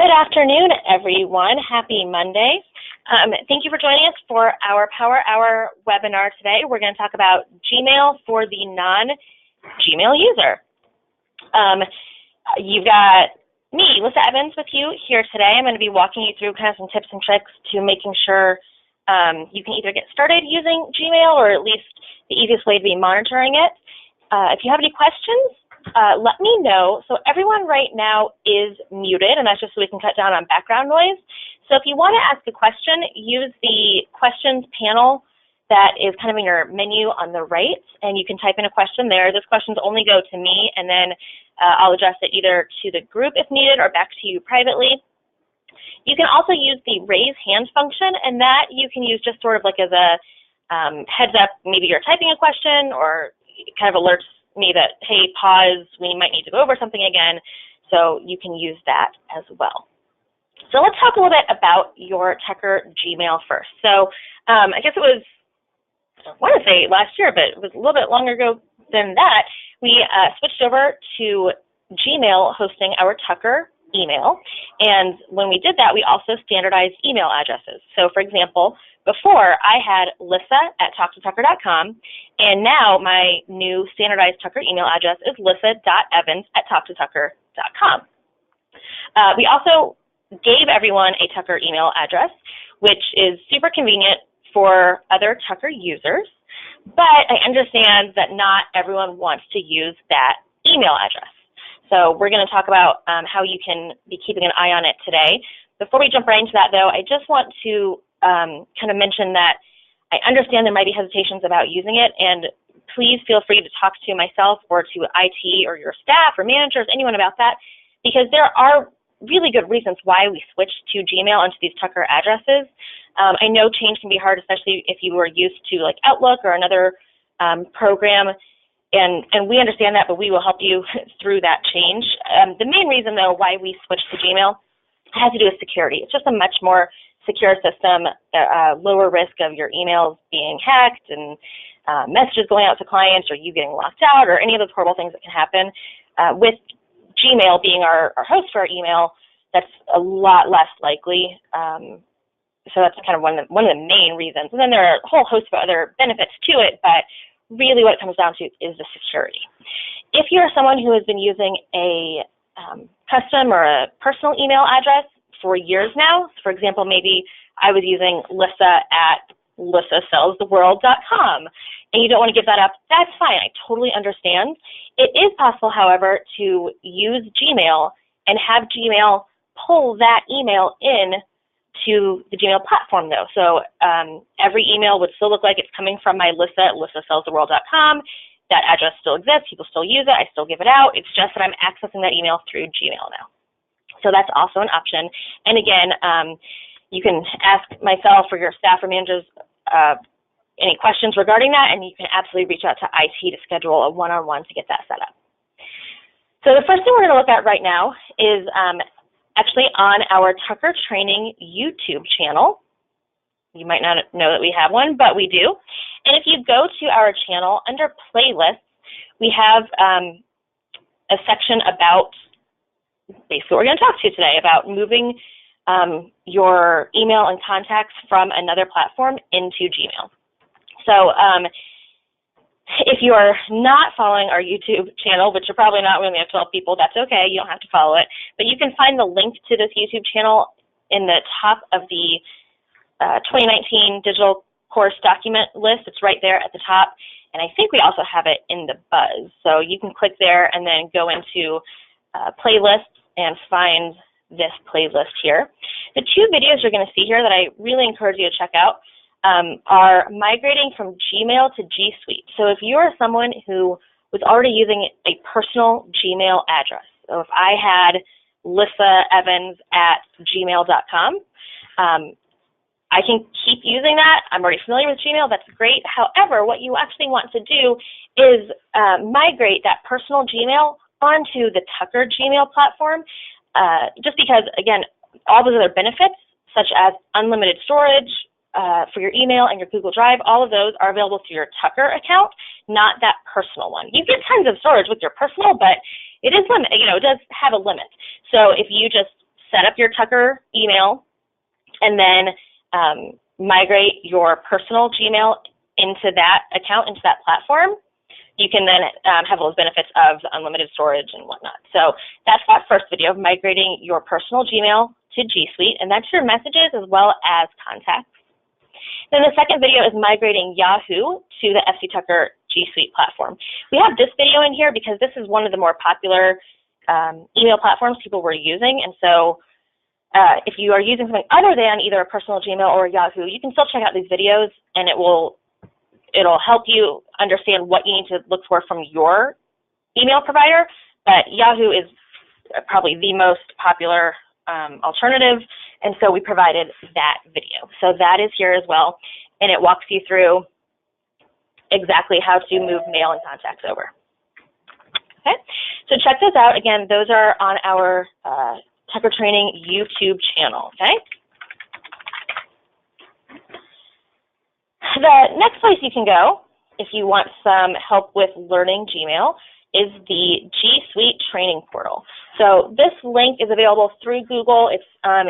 Good afternoon, everyone. Happy Monday. Thank you for joining us for our Power Hour webinar today. We're going to talk about Gmail for the non-Gmail user. You've got me, Lisa Evans, with you here today. I'm going to be walking you through kind of some tips and tricks to making sure you can either get started using Gmail or at least the easiest way to be monitoring it. If you have any questions, let me know. So everyone right now is muted, and that's just so we can cut down on background noise. So if you want to ask a question, use the questions panel that is kind of in your menu on the right, and you can type in a question there. Those questions only go to me, and then I'll address it either to the group if needed or back to you privately. You can also use the raise hand function, and that you can use just sort of like as a heads up, maybe you're typing a question or kind of alerts me that, hey, pause, we might need to go over something again, so you can use that as well. So let's talk a little bit about your Tucker Gmail first. So I guess it was, I want to say last year, but it was a little bit longer ago than that, we switched over to Gmail hosting our Tucker email, and when we did that, we also standardized email addresses. So for example, before I had lissa@talktotucker.com, and now my new standardized Tucker email address is lissa.evans@talktotucker.com. We also gave everyone a Tucker email address, which is super convenient for other Tucker users, but I understand that not everyone wants to use that email address. So we're going to talk about how you can be keeping an eye on it today. Before we jump right into that, though, I just want to kind of mention that I understand there might be hesitations about using it, and please feel free to talk to myself or to IT or your staff or managers, anyone about that, because there are really good reasons why we switched to Gmail onto these Tucker addresses. I know change can be hard, especially if you were used to like Outlook or another program, and we understand that, but we will help you through that change. The main reason, though, why we switched to Gmail has to do with security. It's just a much more secure system, lower risk of your emails being hacked and messages going out to clients or you getting locked out or any of those horrible things that can happen. With Gmail being our host for our email, that's a lot less likely. So that's kind of one of the main reasons. And then there are a whole host of other benefits to it, but really what it comes down to is the security. If you're someone who has been using a custom or a personal email address for years now, for example, maybe I was using lissa@lissasellstheworld.com, and you don't want to give that up, that's fine. I totally understand. It is possible, however, to use Gmail and have Gmail pull that email in to the Gmail platform, though. So every email would still look like it's coming from my lissa@lissasellstheworld.com. That address still exists. People still use it. I still give it out. It's just that I'm accessing that email through Gmail now. So that's also an option. And again, you can ask myself or your staff or managers any questions regarding that, and you can absolutely reach out to IT to schedule a one-on-one to get that set up. So the first thing we're going to look at right now is actually on our Tucker Training YouTube channel. You might not know that we have one, but we do. And if you go to our channel, under playlists, we have a section about basically what we're going to talk to you today, about moving your email and contacts from another platform into Gmail. So if you are not following our YouTube channel, which you're probably not, we only have 12 people, that's okay, you don't have to follow it, but you can find the link to this YouTube channel in the top of the 2019 digital course document list. It's right there at the top, and I think we also have it in the buzz. So you can click there and then go into playlists and find this playlist here. The two videos you're going to see here that I really encourage you to check out are migrating from Gmail to G Suite. So if you are someone who was already using a personal Gmail address, so if I had lissaevans@gmail.com, I can keep using that. I'm already familiar with Gmail. That's great. However, what you actually want to do is migrate that personal Gmail onto the Tucker Gmail platform, just because, again, all those other benefits, such as unlimited storage for your email and your Google Drive, all of those are available through your Tucker account, not that personal one. You get tons of storage with your personal, but it is limited. It does have a limit. So if you just set up your Tucker email and then migrate your personal Gmail into that account, into that platform, you can then have those benefits of the unlimited storage and whatnot. So that's that first video, migrating your personal Gmail to G Suite, and that's your messages as well as contacts. Then the second video is migrating Yahoo to the FC Tucker G Suite platform. We have this video in here because this is one of the more popular email platforms people were using, and so if you are using something other than either a personal Gmail or a Yahoo, you can still check out these videos, and it'll help you understand what you need to look for from your email provider. But Yahoo is probably the most popular alternative, and so we provided that video. So that is here as well, and it walks you through exactly how to move mail and contacts over. Okay, so check those out. Again, those are on our Tucker Training YouTube channel, okay? The next place you can go if you want some help with learning Gmail is the G Suite training portal. So this link is available through Google. It's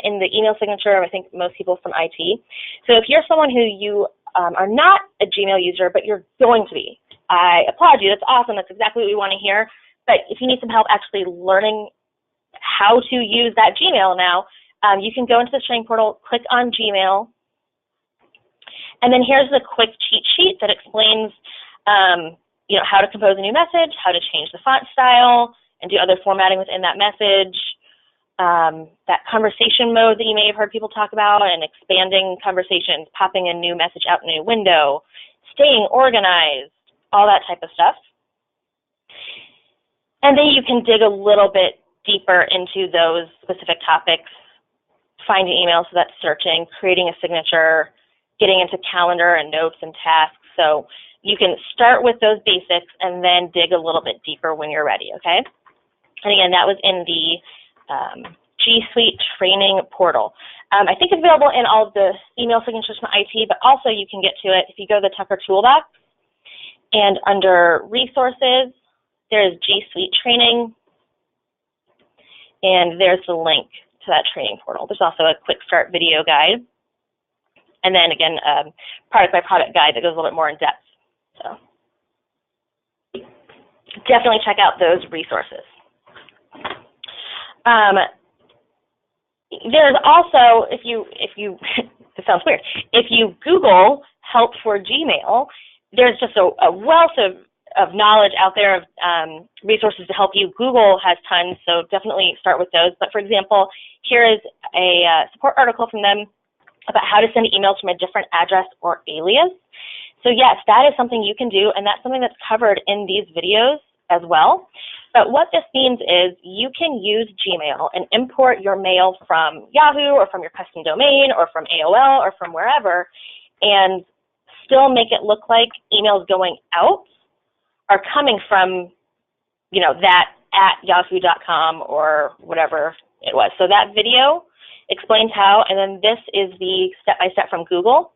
in the email signature of, I think, most people from IT. So if you're someone who you are not a Gmail user, but you're going to be, I applaud you. That's awesome. That's exactly what we want to hear. But if you need some help actually learning how to use that Gmail now, you can go into the training portal, click on Gmail, and then here's the quick cheat sheet that explains how to compose a new message, how to change the font style, and do other formatting within that message, that conversation mode that you may have heard people talk about, and expanding conversations, popping a new message out in a window, staying organized, all that type of stuff. And then you can dig a little bit deeper into those specific topics, finding emails, so that's searching, creating a signature, getting into calendar and notes and tasks. So you can start with those basics and then dig a little bit deeper when you're ready, okay? And again, that was in the G Suite training portal. I think it's available in all of the email signatures from IT, but also you can get to it if you go to the Tucker Toolbox, and under Resources, there's G Suite Training, and there's the link to that training portal. There's also a quick start video guide, and then again, product by product guide that goes a little bit more in depth. So definitely check out those resources. There's also, if you this sounds weird, if you Google help for Gmail, there's just a wealth of knowledge out there of resources to help you. Google has tons, so definitely start with those. But for example, here is a support article from them about how to send emails from a different address or alias. So yes, that is something you can do, and that's something that's covered in these videos as well. But what this means is you can use Gmail and import your mail from Yahoo or from your custom domain or from AOL or from wherever, and still make it look like emails going out are coming from, that at yahoo.com or whatever it was. So that video explains how, and then this is the step-by-step from Google,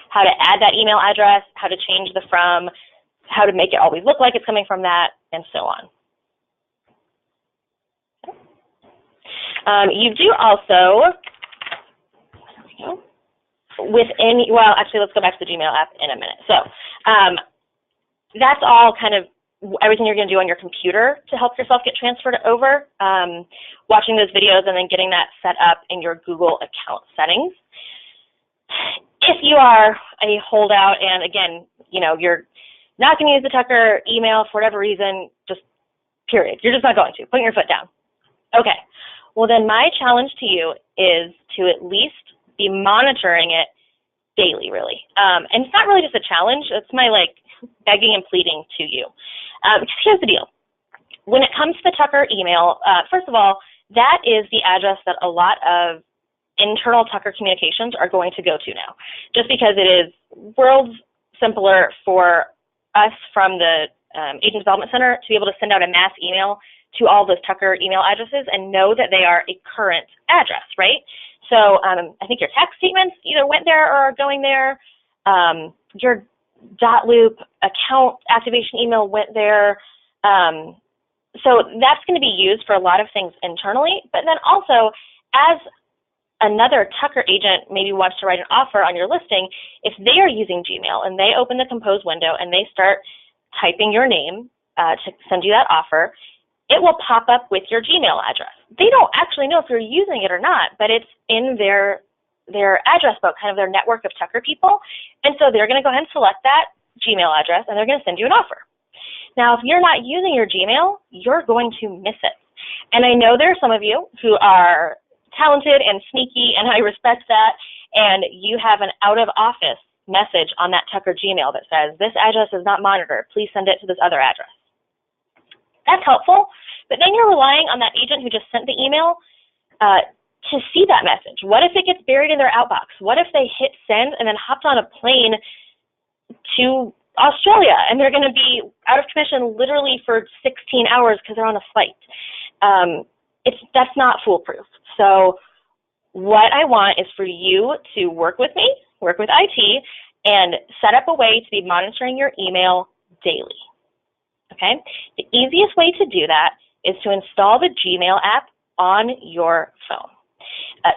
how to add that email address, how to change the from, how to make it always look like it's coming from that, and so on. You do also, there we go, actually let's go back to the Gmail app in a minute. So that's all kind of everything you're going to do on your computer to help yourself get transferred over, watching those videos and then getting that set up in your Google account settings. If you are a holdout and, again, you're not going to use the Tucker email for whatever reason, just period. You're just not going to. Putting your foot down. Okay. Well, then my challenge to you is to at least be monitoring it daily, really. And it's not really just a challenge. It's my, begging and pleading to you. Because here's the deal. When it comes to the Tucker email, first of all, that is the address that a lot of internal Tucker communications are going to go to now, just because it is worlds simpler for us from the Agent Development Center to be able to send out a mass email to all those Tucker email addresses and know that they are a current address, right? So I think your tax statements either went there or are going there. Your .loop account activation email went there. So that's going to be used for a lot of things internally, but then also as another Tucker agent maybe wants to write an offer on your listing, if they are using Gmail and they open the compose window and they start typing your name to send you that offer, it will pop up with your Gmail address. They don't actually know if you're using it or not, but it's in their address book, kind of their network of Tucker people, and so they're going to go ahead and select that Gmail address and they're going to send you an offer. Now, if you're not using your Gmail, you're going to miss it. And I know there are some of you who are talented and sneaky, and I respect that, and you have an out-of-office message on that Tucker Gmail that says, this address is not monitored, please send it to this other address. That's helpful, but then you're relying on that agent who just sent the email to see that message. What if it gets buried in their outbox? What if they hit send and then hopped on a plane to Australia and they're going to be out of commission literally for 16 hours because they're on a flight? That's not foolproof. So what I want is for you to work with me, work with IT, and set up a way to be monitoring your email daily, okay? The easiest way to do that is to install the Gmail app on your phone.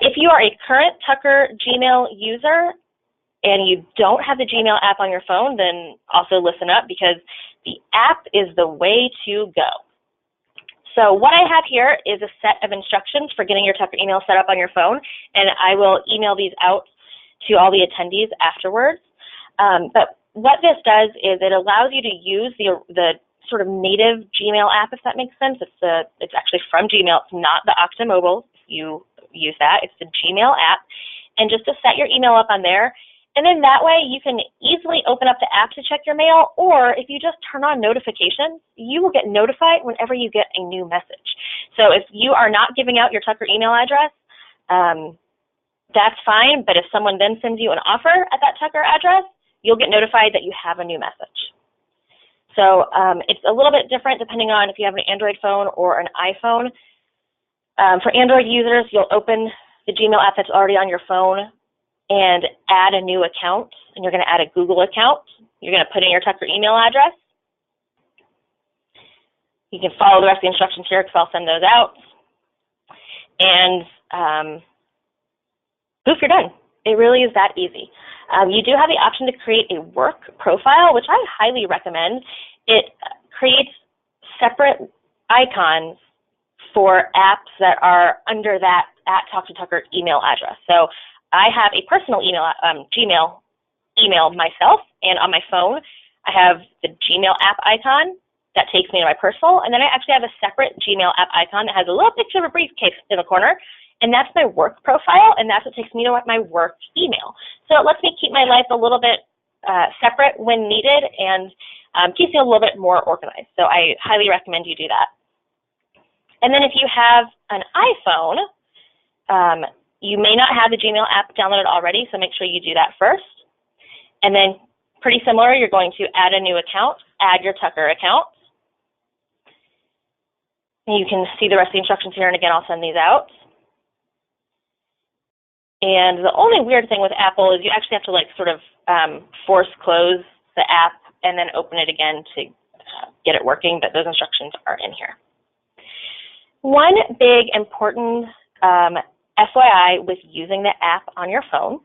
If you are a current Tucker Gmail user and you don't have the Gmail app on your phone, then also listen up, because the app is the way to go. So what I have here is a set of instructions for getting your Tucker email set up on your phone, and I will email these out to all the attendees afterwards. But what this does is it allows you to use the sort of native Gmail app, if that makes sense. It's actually from Gmail. It's not the Okta Mobile. If you use that, it's the Gmail app, and just to set your email up on there. And then that way you can easily open up the app to check your mail, or if you just turn on notifications, you will get notified whenever you get a new message. So if you are not giving out your Tucker email address, that's fine, but if someone then sends you an offer at that Tucker address, you'll get notified that you have a new message. So it's a little bit different depending on if you have an Android phone or an iPhone. For Android users, you'll open the Gmail app that's already on your phone and add a new account, and you're going to add a Google account. You're going to put in your Tucker email address. You can follow the rest of the instructions here because I'll send those out. And poof, you're done. It really is that easy. You do have the option to create a work profile, which I highly recommend. It creates separate icons for apps that are under that @TalkToTucker email address. So I have a personal email, Gmail email myself, and on my phone, I have the Gmail app icon that takes me to my personal, and then I actually have a separate Gmail app icon that has a little picture of a briefcase in the corner, and that's my work profile, and that's what takes me to my work email. So it lets me keep my life a little bit separate when needed, and keeps me a little bit more organized. So I highly recommend you do that. And then if you have an iPhone, you may not have the Gmail app downloaded already, so make sure you do that first. And then pretty similar, you're going to add a new account, add your Tucker account. And you can see the rest of the instructions here, and again, I'll send these out. And the only weird thing with Apple is you actually have to sort of force close the app and then open it again to get it working, but those instructions are in here. One big important FYI with using the app on your phone,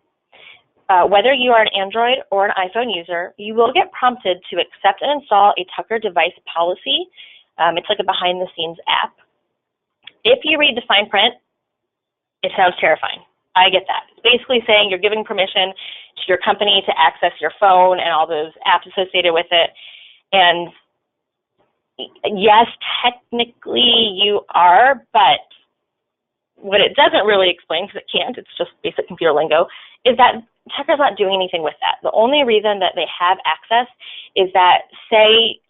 whether you are an Android or an iPhone user, you will get prompted to accept and install a Tucker device policy. It's like a behind-the-scenes app. If you read the fine print, it sounds terrifying. I get that. It's basically saying you're giving permission to your company to access your phone and all those apps associated with it. And yes, technically you are, but what it doesn't really explain, because it can't, it's just basic computer lingo, is that Tucker's not doing anything with that. The only reason that they have access is that, say,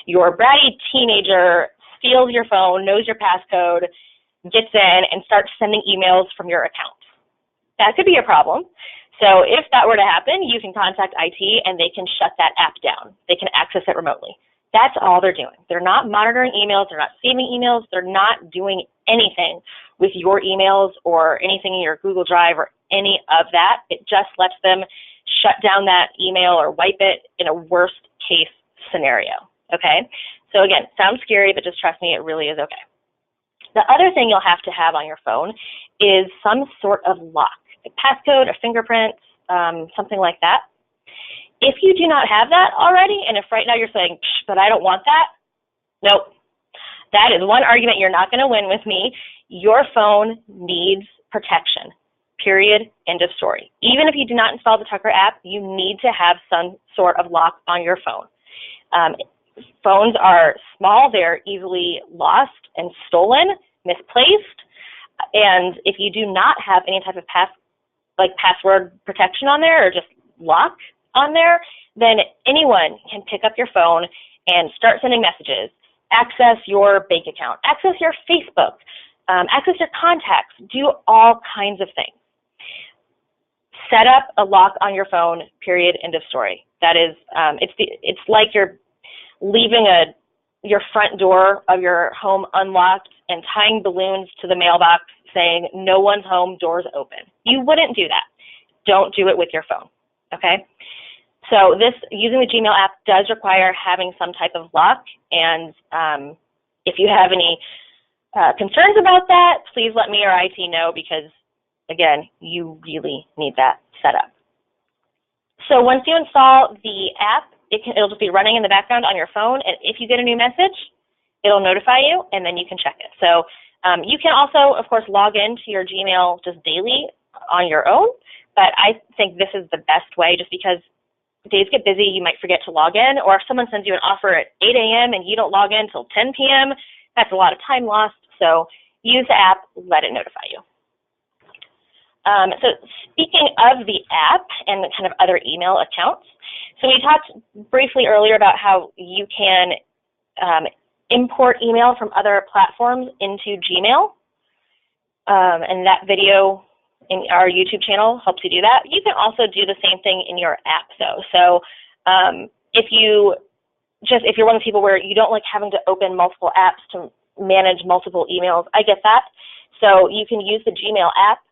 your bratty teenager steals your phone, knows your passcode, gets in, and starts sending emails from your account. That could be a problem. So if that were to happen, you can contact IT and they can shut that app down. They can access it remotely. That's all they're doing. They're not monitoring emails. They're not saving emails. They're not doing anything with your emails or anything in your Google Drive or any of that. It just lets them shut down that email or wipe it in a worst case scenario. Okay? So again, sounds scary, but just trust me, it really is okay. The other thing you'll have to have on your phone is some sort of lock, a passcode, a fingerprint, something like that. If you do not have that already, and if right now you're saying, but I don't want that, nope. That is one argument you're not going to win with me. Your phone needs protection, period, end of story. Even if you do not install the Tucker app, you need to have some sort of lock on your phone. Phones are small, they're easily lost and stolen, misplaced, and if you do not have any type of password protection on there or just lock on there, then anyone can pick up your phone and start sending messages, access your bank account, access your Facebook, access your contacts, do all kinds of things. Set up a lock on your phone, period, end of story. That is, it's like you're leaving your front door of your home unlocked and tying balloons to the mailbox saying no one's home, doors open. You wouldn't do that. Don't do it with your phone, okay? So using the Gmail app does require having some type of lock, and if you have any concerns about that, please let me or IT know because, again, you really need that set up. So once you install the app, it'll just be running in the background on your phone, and if you get a new message, it'll notify you, and then you can check it. So you can also, of course, log into your Gmail just daily on your own, but I think this is the best way just because days get busy, you might forget to log in, or if someone sends you an offer at 8 a.m. and you don't log in until 10 p.m., that's a lot of time lost. So use the app, let it notify you. So speaking of the app and kind of other email accounts, so we talked briefly earlier about how you can import email from other platforms into Gmail, and that video in our YouTube channel helps you do that. You can also do the same thing in your app, though. So if you're one of the people where you don't like having to open multiple apps to manage multiple emails, I get that. So you can use the Gmail app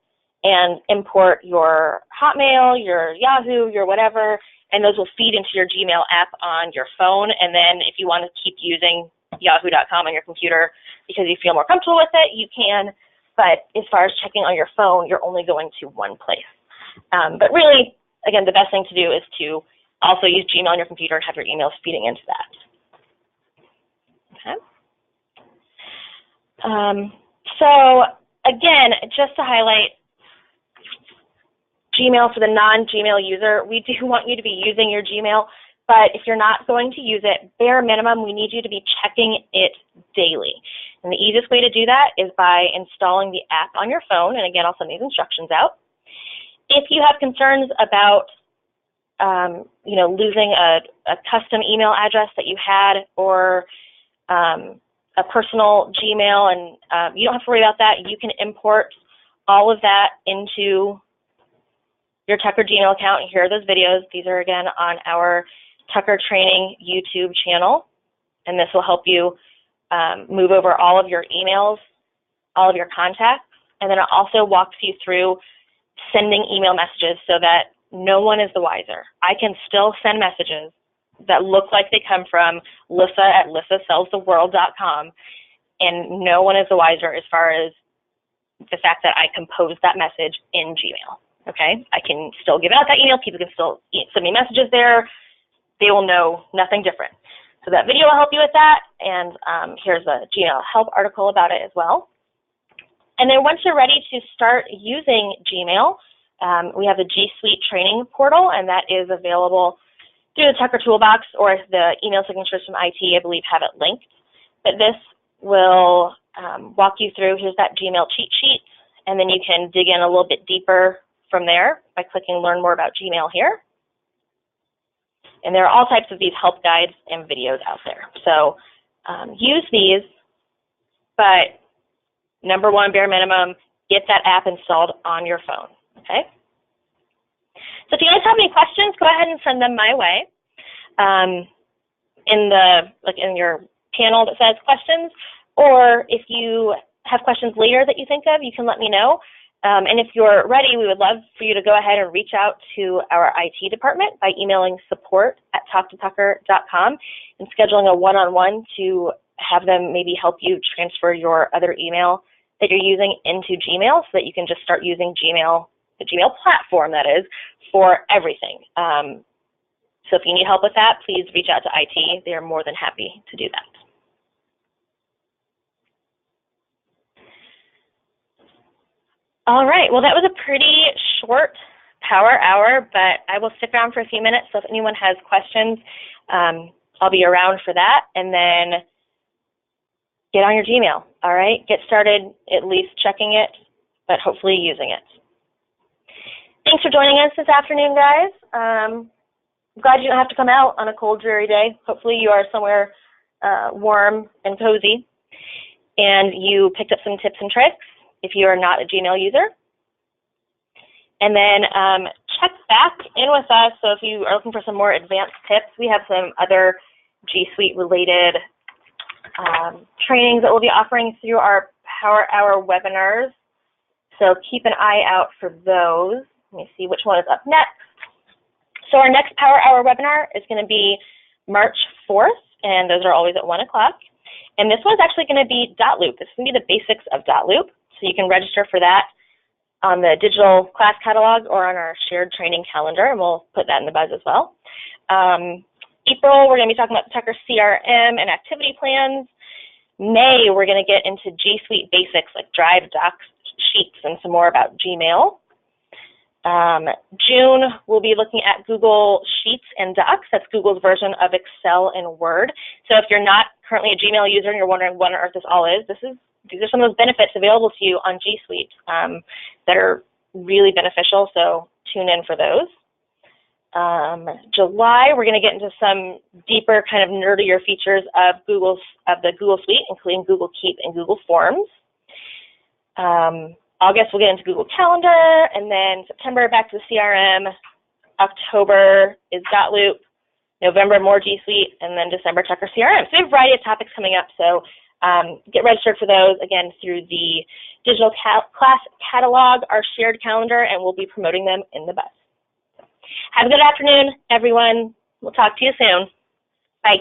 and import your Hotmail, your Yahoo, your whatever, and those will feed into your Gmail app on your phone. And then if you want to keep using yahoo.com on your computer because you feel more comfortable with it, you can. But as far as checking on your phone, you're only going to one place. But really, again, the best thing to do is to also use Gmail on your computer and have your emails feeding into that. Okay. So again, just to highlight Gmail for the non-Gmail user, we do want you to be using your Gmail, but if you're not going to use it, bare minimum, we need you to be checking it daily. And the easiest way to do that is by installing the app on your phone, and again, I'll send these instructions out. If you have concerns about losing a custom email address that you had or a personal Gmail, and you don't have to worry about that. You can import all of that into your Tucker Gmail account. And here are those videos. These are, again, on our Tucker Training YouTube channel, and this will help you move over all of your emails, all of your contacts, and then it also walks you through sending email messages so that no one is the wiser. I can still send messages that look like they come from Lissa@lissasellstheworld.com, and no one is the wiser as far as the fact that I composed that message in Gmail. Okay, I can still give out that email. People can still send me messages there. They will know nothing different. So that video will help you with that, and here's a Gmail help article about it as well. And then once you're ready to start using Gmail, we have the G Suite training portal, and that is available through the Tucker Toolbox, or the email signatures from IT, I believe, have it linked. But this will walk you through, here's that Gmail cheat sheet, and then you can dig in a little bit deeper from there by clicking Learn More About Gmail here. And there are all types of these help guides and videos out there. So use these, but number one, bare minimum, get that app installed on your phone, okay? So if you guys have any questions, go ahead and send them my way. In your panel that says questions, or if you have questions later that you think of, you can let me know. And if you're ready, we would love for you to go ahead and reach out to our IT department by emailing support@talktotucker.com and scheduling a one-on-one to have them maybe help you transfer your other email that you're using into Gmail so that you can just start using Gmail, the Gmail platform that is, for everything. So if you need help with that, please reach out to IT. They are more than happy to do that. All right, well, that was a pretty short power hour, but I will stick around for a few minutes, so if anyone has questions, I'll be around for that, and then get on your Gmail, all right? Get started at least checking it, but hopefully using it. Thanks for joining us this afternoon, guys. I'm glad you don't have to come out on a cold, dreary day. Hopefully you are somewhere warm and cozy, and you picked up some tips and tricks if you are not a Gmail user. And then check back in with us. So if you are looking for some more advanced tips, we have some other G Suite related trainings that we'll be offering through our Power Hour webinars. So keep an eye out for those. Let me see which one is up next. So our next Power Hour webinar is going to be March 4th, and those are always at 1 o'clock. And this one's actually going to be .loop. This is going to be the basics of .loop. So you can register for that on the digital class catalog or on our shared training calendar, and we'll put that in the buzz as well. April, we're going to be talking about Tucker CRM and activity plans. May, we're going to get into G Suite basics like Drive, Docs, Sheets, and some more about Gmail. June, we'll be looking at Google Sheets and Docs. That's Google's version of Excel and Word. So if you're not currently a Gmail user and you're wondering what on earth this all is, these are some of those benefits available to you on G Suite that are really beneficial, so tune in for those. July, we're going to get into some deeper, kind of nerdier features of the Google Suite, including Google Keep and Google Forms. August, we'll get into Google Calendar, and then September, back to the CRM. October is .loop. November, more G Suite, and then December, Tucker CRM. So we have a variety of topics coming up, so get registered for those, again, through the digital class catalog, our shared calendar, and we'll be promoting them in the buzz. Have a good afternoon, everyone. We'll talk to you soon. Bye.